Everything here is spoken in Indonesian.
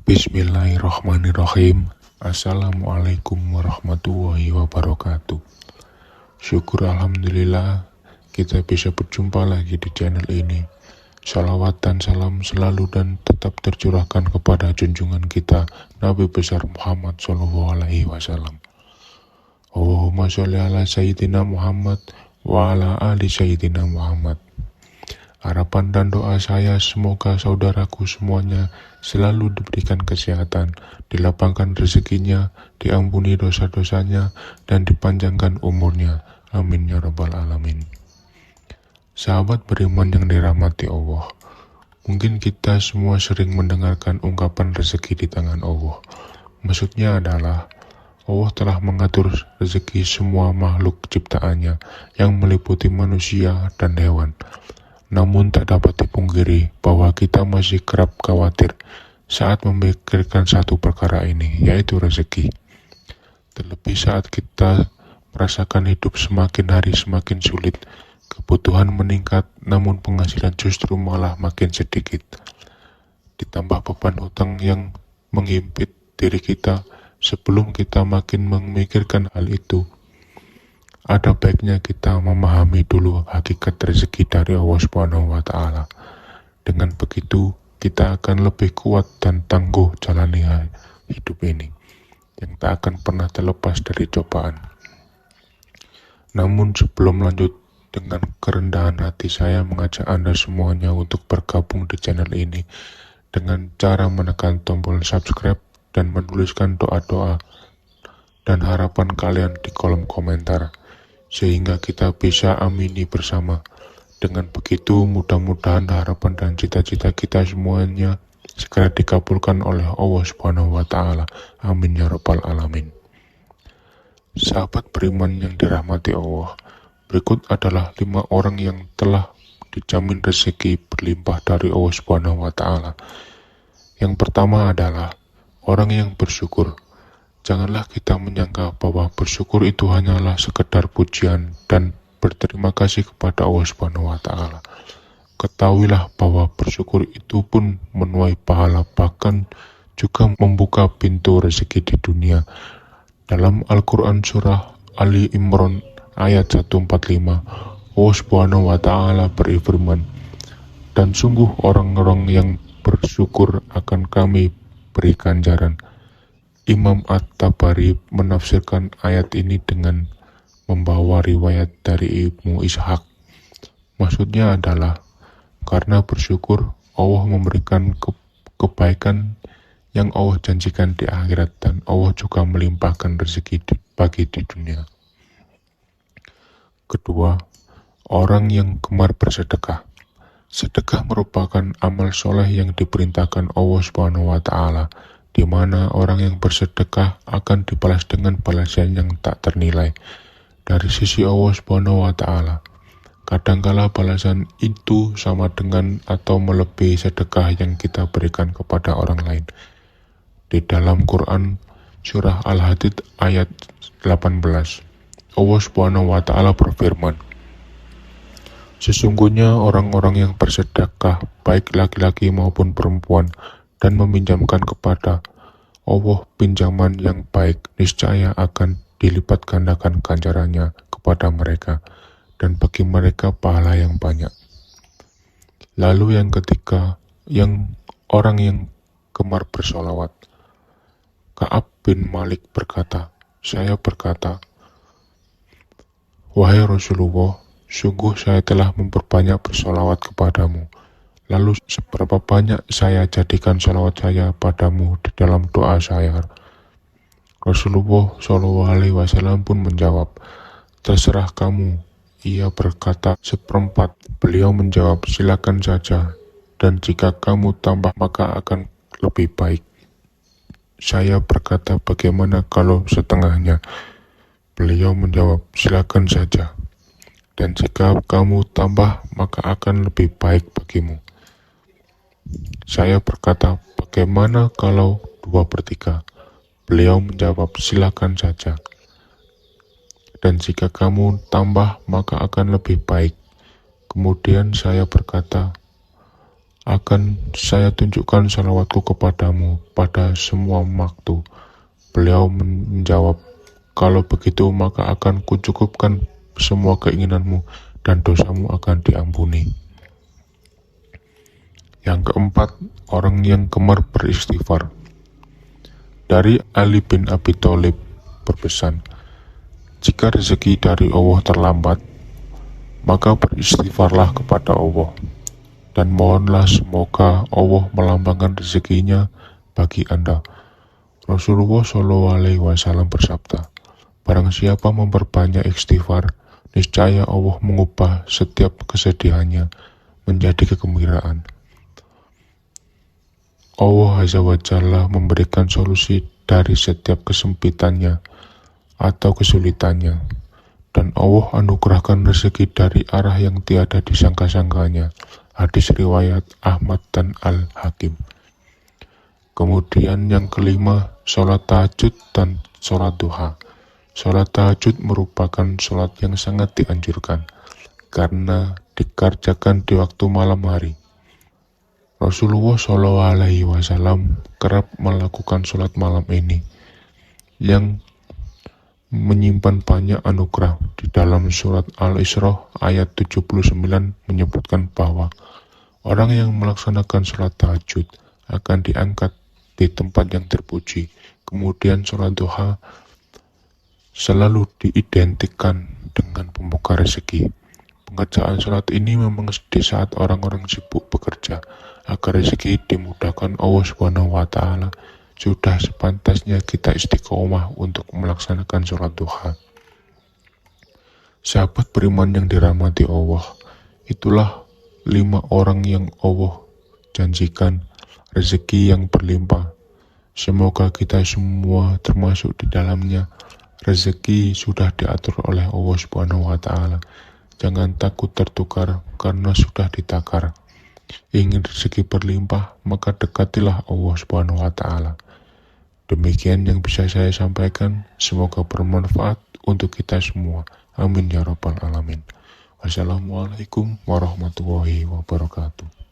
Bismillahirrahmanirrahim. Assalamualaikum warahmatullahi wabarakatuh. Syukur alhamdulillah kita bisa berjumpa lagi di channel ini. Salawat dan salam selalu dan tetap tercurahkan kepada junjungan kita Nabi besar Muhammad SAW. Allahumma sholli ala Sayyidina Muhammad wa ala ali Sayyidina Muhammad. Harapan dan doa saya semoga saudaraku semuanya selalu diberikan kesehatan, dilapangkan rezekinya, diampuni dosa-dosanya, dan dipanjangkan umurnya. Amin ya rabbal alamin. Sahabat beriman yang dirahmati Allah, mungkin kita semua sering mendengarkan ungkapan rezeki di tangan Allah. Maksudnya adalah Allah telah mengatur rezeki semua makhluk ciptaannya yang meliputi manusia dan hewan. Namun tak dapat dipungkiri bahwa kita masih kerap khawatir saat memikirkan satu perkara ini, yaitu rezeki. Terlebih saat kita merasakan hidup semakin hari semakin sulit, kebutuhan meningkat, namun penghasilan justru malah makin sedikit. Ditambah beban hutang yang menghimpit diri kita, sebelum kita makin memikirkan hal itu, ada baiknya kita memahami dulu hakikat rezeki dari Allah Subhanahu wa Ta'ala. Dengan begitu, kita akan lebih kuat dan tangguh jalani hidup ini, yang tak akan pernah terlepas dari cobaan. Namun sebelum lanjut, dengan kerendahan hati saya mengajak Anda semuanya untuk bergabung di channel ini dengan cara menekan tombol subscribe dan menuliskan doa-doa dan harapan kalian di kolom komentar, sehingga kita bisa amini bersama. Dengan begitu, mudah-mudahan harapan dan cita-cita kita semuanya segera dikabulkan oleh Allah Subhanahu wa Ta'ala. Amin ya rabbal alamin. Sahabat beriman yang dirahmati Allah, berikut adalah 5 orang yang telah dijamin rezeki berlimpah dari Allah Subhanahu wa Ta'ala. Yang pertama adalah orang yang bersyukur. Janganlah kita menyangka bahwa bersyukur itu hanyalah sekedar pujian dan berterima kasih kepada Allah Subhanahu wa Ta'ala. Ketahuilah bahwa bersyukur itu pun menuai pahala, bahkan juga membuka pintu rezeki di dunia. Dalam Al-Quran surah Ali Imran ayat 145, Allah Subhanahu wa Ta'ala berfirman, "Dan sungguh orang-orang yang bersyukur akan kami beri ganjaran." Imam At-Tabari menafsirkan ayat ini dengan membawa riwayat dari Ibnu Ishaq. Maksudnya adalah, karena bersyukur, Allah memberikan kebaikan yang Allah janjikan di akhirat, dan Allah juga melimpahkan rezeki bagi di dunia. Kedua, orang yang gemar bersedekah. Sedekah merupakan amal soleh yang diperintahkan Allah Subhanahu wa Ta'ala, di mana orang yang bersedekah akan dibalas dengan balasan yang tak ternilai dari sisi Allah Subhanahu wa Ta'ala. Kadangkala balasan itu sama dengan atau melebihi sedekah yang kita berikan kepada orang lain. Di dalam Quran surah Al-Hadid ayat 18, Allah Subhanahu wa Ta'ala berfirman, "Sesungguhnya orang-orang yang bersedekah, baik laki-laki maupun perempuan, dan meminjamkan kepada Allah pinjaman yang baik, niscaya akan dilipat gandakan ganjarannya kepada mereka, dan bagi mereka pahala yang banyak." Lalu yang ketiga, orang yang gemar bersolawat. Ka'ab bin Malik berkata, "Saya berkata, wahai Rasulullah, sungguh saya telah memperbanyak bersolawat kepadamu. Lalu seberapa banyak saya jadikan salawat saya padamu di dalam doa saya?" Rasulullah SAW pun menjawab, "Terserah kamu." Ia berkata, "Seperempat." Beliau menjawab, "Silakan saja, dan jika kamu tambah maka akan lebih baik." Saya berkata, "Bagaimana kalau setengahnya?" Beliau menjawab, "Silakan saja, dan jika kamu tambah maka akan lebih baik bagimu." Saya berkata, "Bagaimana kalau 2/3? Beliau menjawab, "Silakan saja, dan jika kamu tambah maka akan lebih baik." Kemudian saya berkata, akan saya tunjukkan salawatku kepadamu pada semua waktu. Beliau menjawab, kalau begitu maka akan kucukupkan semua keinginanmu dan dosamu akan diampuni. Yang keempat, orang yang gemar beristighfar. Dari Ali bin Abi Thalib berpesan, jika rezeki dari Allah terlambat, maka beristighfarlah kepada Allah, dan mohonlah semoga Allah melambangkan rezekinya bagi Anda. Rasulullah SAW bersabda, barang siapa memperbanyak istighfar, niscaya Allah mengubah setiap kesedihannya menjadi kegembiraan. Allah Azza wa Jalla memberikan solusi dari setiap kesempitannya atau kesulitannya, dan Allah anugerahkan rezeki dari arah yang tiada disangka-sangkanya. Hadis riwayat Ahmad dan Al-Hakim. Kemudian yang kelima, sholat tahajud dan sholat duha. Sholat tahajud merupakan sholat yang sangat dianjurkan karena dikerjakan di waktu malam hari. Rasulullah SAW kerap melakukan sholat malam ini yang menyimpan banyak anugerah. Di dalam surat Al-Isra ayat 79 menyebutkan bahwa orang yang melaksanakan sholat tahajud akan diangkat di tempat yang terpuji. Kemudian sholat duha selalu diidentikan dengan pembuka rezeki. Pengerjaan sholat ini memang di saat orang-orang sibuk bekerja agar rezeki dimudahkan Allah SWT. Sudah sepantasnya kita istiqomah untuk melaksanakan sholat duha. Sahabat beriman yang dirahmati Allah, itulah 5 orang yang Allah janjikan rezeki yang berlimpah. Semoga kita semua termasuk di dalamnya. Rezeki sudah diatur oleh Allah SWT. Jangan takut tertukar karena sudah ditakar. Ingin rezeki berlimpah, maka dekatilah Allah SWT. Demikian yang bisa saya sampaikan. Semoga bermanfaat untuk kita semua. Amin ya rabbal alamin. Wassalamualaikum warahmatullahi wabarakatuh.